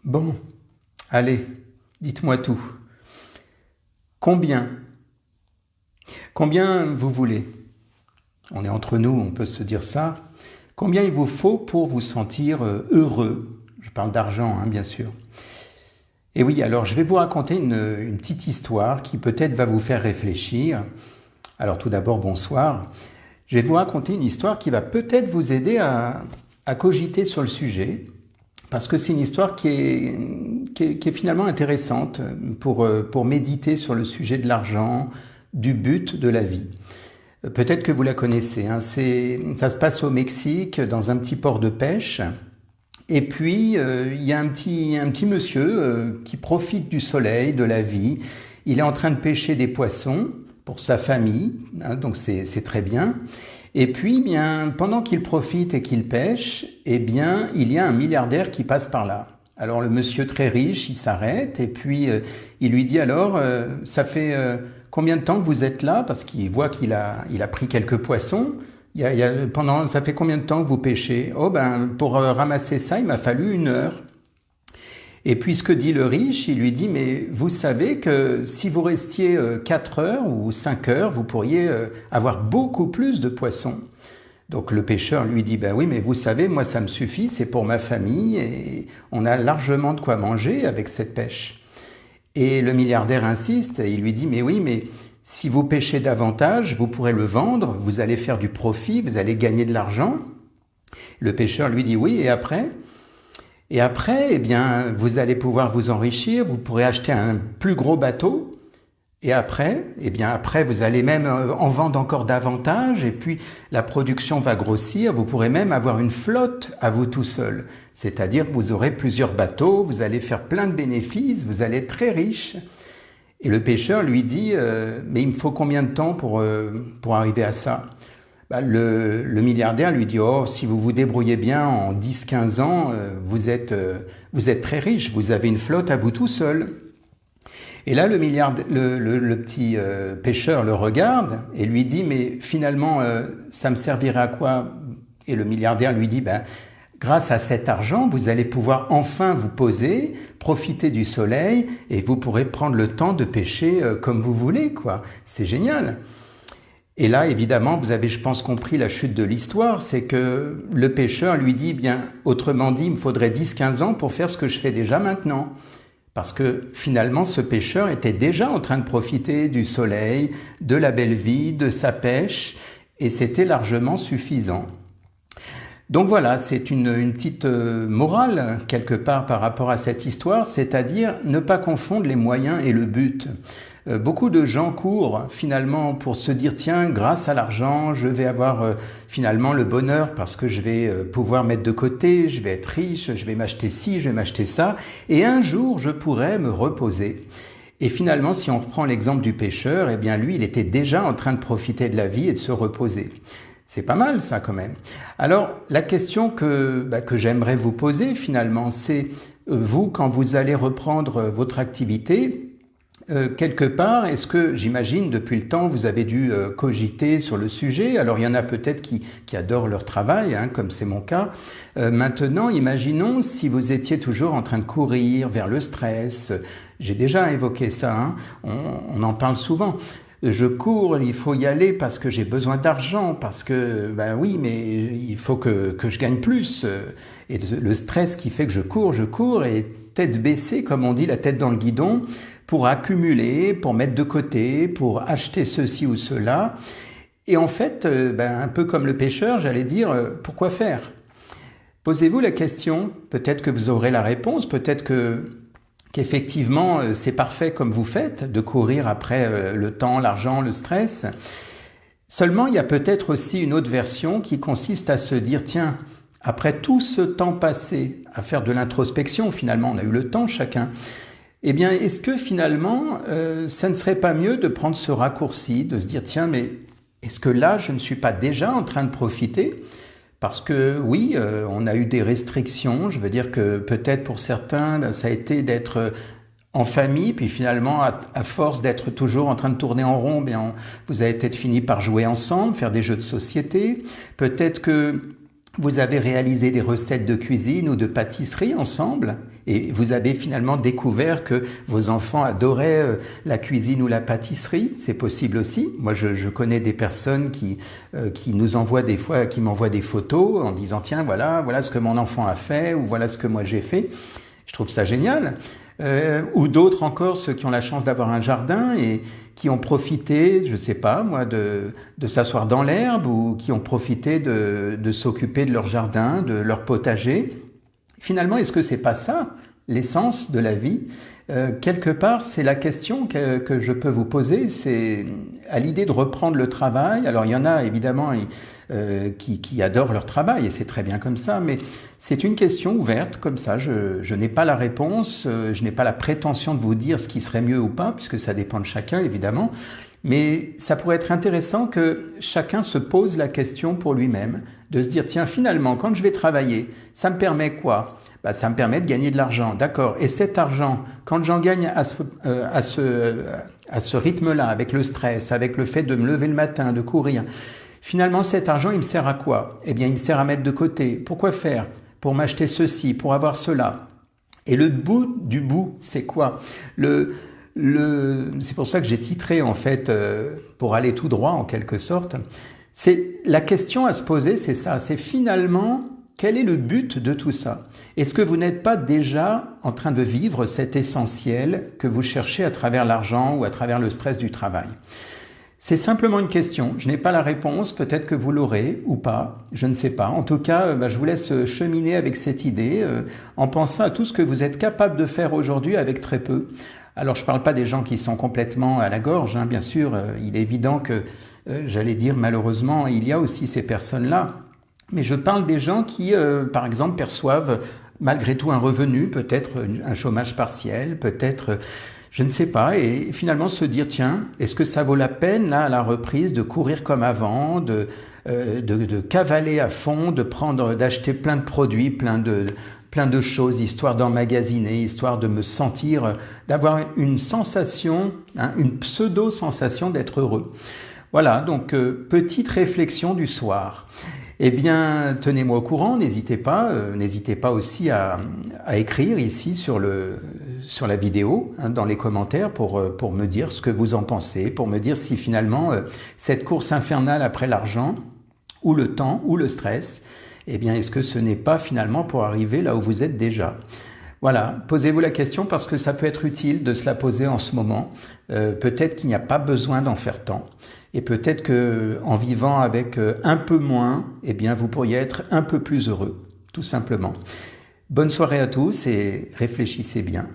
Bon, allez, dites-moi tout. Combien? Combien vous voulez? On est entre nous, on peut se dire ça. Combien il vous faut pour vous sentir heureux? Je parle d'argent, hein, bien sûr. Et oui, alors je vais vous raconter une petite histoire qui peut-être va vous faire réfléchir. Alors tout d'abord, bonsoir. Je vais vous raconter une histoire qui va peut-être vous aider à cogiter sur le sujet, parce que c'est une histoire qui est finalement intéressante pour méditer sur le sujet de l'argent, du but de la vie. Peut-être que vous la connaissez, hein. Ça se passe au Mexique, dans un petit port de pêche. Et puis, il y a un petit monsieur qui profite du soleil, de la vie. Il est en train de pêcher des poissons pour sa famille, hein, donc c'est très bien. Et puis, bien, pendant qu'il profite et qu'il pêche, eh bien, il y a un milliardaire qui passe par là. Alors, le monsieur très riche, il s'arrête et puis il lui dit alors, ça fait combien de temps que vous êtes là? Parce qu'il voit qu'il a pris quelques poissons. Ça fait combien de temps que vous pêchez? Oh ben, pour ramasser ça, il m'a fallu 1 heure. Et puis ce que dit le riche, il lui dit, mais vous savez que si vous restiez 4 heures ou 5 heures, vous pourriez avoir beaucoup plus de poissons. Donc le pêcheur lui dit, ben oui, mais vous savez, moi ça me suffit, c'est pour ma famille et on a largement de quoi manger avec cette pêche. Et le milliardaire insiste, et il lui dit, mais oui, mais si vous pêchez davantage, vous pourrez le vendre, vous allez faire du profit, vous allez gagner de l'argent. Le pêcheur lui dit, oui, et après? Et après, eh bien, vous allez pouvoir vous enrichir, vous pourrez acheter un plus gros bateau. Et après, eh bien, après, vous allez même en vendre encore davantage. Et puis, la production va grossir. Vous pourrez même avoir une flotte à vous tout seul. C'est-à-dire que vous aurez plusieurs bateaux, vous allez faire plein de bénéfices, vous allez être très riche. Et le pêcheur lui dit, mais il me faut combien de temps pour arriver à ça? Le milliardaire lui dit, oh, si vous vous débrouillez bien en 10-15 ans, vous êtes très riche, vous avez une flotte à vous tout seul. Et là, le petit pêcheur le regarde et lui dit, mais finalement, ça me servirait à quoi? Et le milliardaire lui dit, grâce à cet argent, vous allez pouvoir enfin vous poser, profiter du soleil et vous pourrez prendre le temps de pêcher comme vous voulez, quoi. C'est génial. Et là, évidemment, vous avez, je pense, compris la chute de l'histoire, c'est que le pêcheur lui dit, bien, autrement dit, il me faudrait 10-15 ans pour faire ce que je fais déjà maintenant. Parce que finalement, ce pêcheur était déjà en train de profiter du soleil, de la belle vie, de sa pêche, et c'était largement suffisant. Donc voilà, c'est une petite morale, quelque part, par rapport à cette histoire, c'est-à-dire ne pas confondre les moyens et le but. Beaucoup de gens courent finalement pour se dire, tiens, grâce à l'argent, je vais avoir finalement le bonheur parce que je vais pouvoir mettre de côté, je vais être riche, je vais m'acheter ci, je vais m'acheter ça, et un jour, je pourrai me reposer. Et finalement, si on reprend l'exemple du pêcheur, eh bien lui, il était déjà en train de profiter de la vie et de se reposer. C'est pas mal ça quand même. Alors la question que j'aimerais vous poser finalement, c'est vous, quand vous allez reprendre votre activité, quelque part, est-ce que, j'imagine, depuis le temps, vous avez dû cogiter sur le sujet? Alors, il y en a peut-être qui adorent leur travail, hein, comme c'est mon cas. Maintenant, imaginons si vous étiez toujours en train de courir vers le stress. J'ai déjà évoqué ça, hein, on en parle souvent. Je cours, il faut y aller parce que j'ai besoin d'argent, parce que, oui, mais il faut que je gagne plus. Et le stress qui fait que je cours, et tête baissée, comme on dit, la tête dans le guidon, pour accumuler, pour mettre de côté, pour acheter ceci ou cela. Et en fait, un peu comme le pêcheur, j'allais dire, pourquoi faire? Posez-vous la question, peut-être que vous aurez la réponse, peut-être qu'effectivement c'est parfait comme vous faites, de courir après le temps, l'argent, le stress. Seulement, il y a peut-être aussi une autre version qui consiste à se dire, tiens, après tout ce temps passé à faire de l'introspection, finalement, on a eu le temps chacun, eh bien, est-ce que finalement, ça ne serait pas mieux de prendre ce raccourci, de se dire, tiens, mais est-ce que là, je ne suis pas déjà en train de profiter? Parce que oui, on a eu des restrictions, je veux dire que peut-être pour certains, ça a été d'être en famille, puis finalement, à force d'être toujours en train de tourner en rond, bien, vous avez peut-être fini par jouer ensemble, faire des jeux de société. Peut-être que vous avez réalisé des recettes de cuisine ou de pâtisserie ensemble et vous avez finalement découvert que vos enfants adoraient la cuisine ou la pâtisserie. C'est possible aussi. Moi, je connais des personnes qui nous envoient des fois, qui m'envoient des photos en disant tiens, voilà ce que mon enfant a fait ou voilà ce que moi j'ai fait. Je trouve ça génial. Ou d'autres encore, ceux qui ont la chance d'avoir un jardin et qui ont profité, je sais pas moi, de s'asseoir dans l'herbe ou qui ont profité de s'occuper de leur jardin, de leur potager. Finalement, est-ce que c'est pas ça l'essence de la vie? Quelque part, c'est la question que je peux vous poser, c'est à l'idée de reprendre le travail. Alors il y en a évidemment qui adorent leur travail et c'est très bien comme ça, mais c'est une question ouverte comme ça. Je n'ai pas la réponse, je n'ai pas la prétention de vous dire ce qui serait mieux ou pas, puisque ça dépend de chacun évidemment. Mais ça pourrait être intéressant que chacun se pose la question pour lui-même, de se dire tiens finalement quand je vais travailler, ça me permet quoi? Ça me permet de gagner de l'argent, d'accord. Et cet argent, quand j'en gagne à ce rythme-là, avec le stress, avec le fait de me lever le matin, de courir, finalement cet argent, il me sert à quoi? Eh bien, il me sert à mettre de côté. Pourquoi faire? Pour m'acheter ceci, pour avoir cela. Et le bout du bout, c'est quoi? C'est pour ça que j'ai titré, en fait, pour aller tout droit, en quelque sorte. C'est la question à se poser, c'est ça. C'est finalement, quel est le but de tout ça? Est-ce que vous n'êtes pas déjà en train de vivre cet essentiel que vous cherchez à travers l'argent ou à travers le stress du travail? C'est simplement une question. Je n'ai pas la réponse. Peut-être que vous l'aurez ou pas. Je ne sais pas. En tout cas, je vous laisse cheminer avec cette idée en pensant à tout ce que vous êtes capable de faire aujourd'hui avec très peu. Alors, je ne parle pas des gens qui sont complètement à la gorge. Bien sûr, il est évident que, j'allais dire malheureusement, il y a aussi ces personnes-là. Mais je parle des gens qui, par exemple, perçoivent malgré tout un revenu, peut-être un chômage partiel, peut-être, je ne sais pas, et finalement se dire, tiens, est-ce que ça vaut la peine, là, à la reprise, de courir comme avant, de cavaler à fond, d'acheter plein de produits, plein de choses, histoire d'emmagasiner, histoire de me sentir, d'avoir une sensation, une pseudo-sensation d'être heureux. Voilà, donc petite réflexion du soir. Eh bien, tenez-moi au courant, n'hésitez pas aussi à écrire ici sur la vidéo, dans les commentaires pour me dire ce que vous en pensez, pour me dire si finalement cette course infernale après l'argent, ou le temps, ou le stress, eh bien, est-ce que ce n'est pas finalement pour arriver là où vous êtes déjà? Voilà, posez-vous la question parce que ça peut être utile de se la poser en ce moment. Peut-être qu'il n'y a pas besoin d'en faire tant. Et peut-être que en vivant avec un peu moins, eh bien, vous pourriez être un peu plus heureux, tout simplement. Bonne soirée à tous et réfléchissez bien.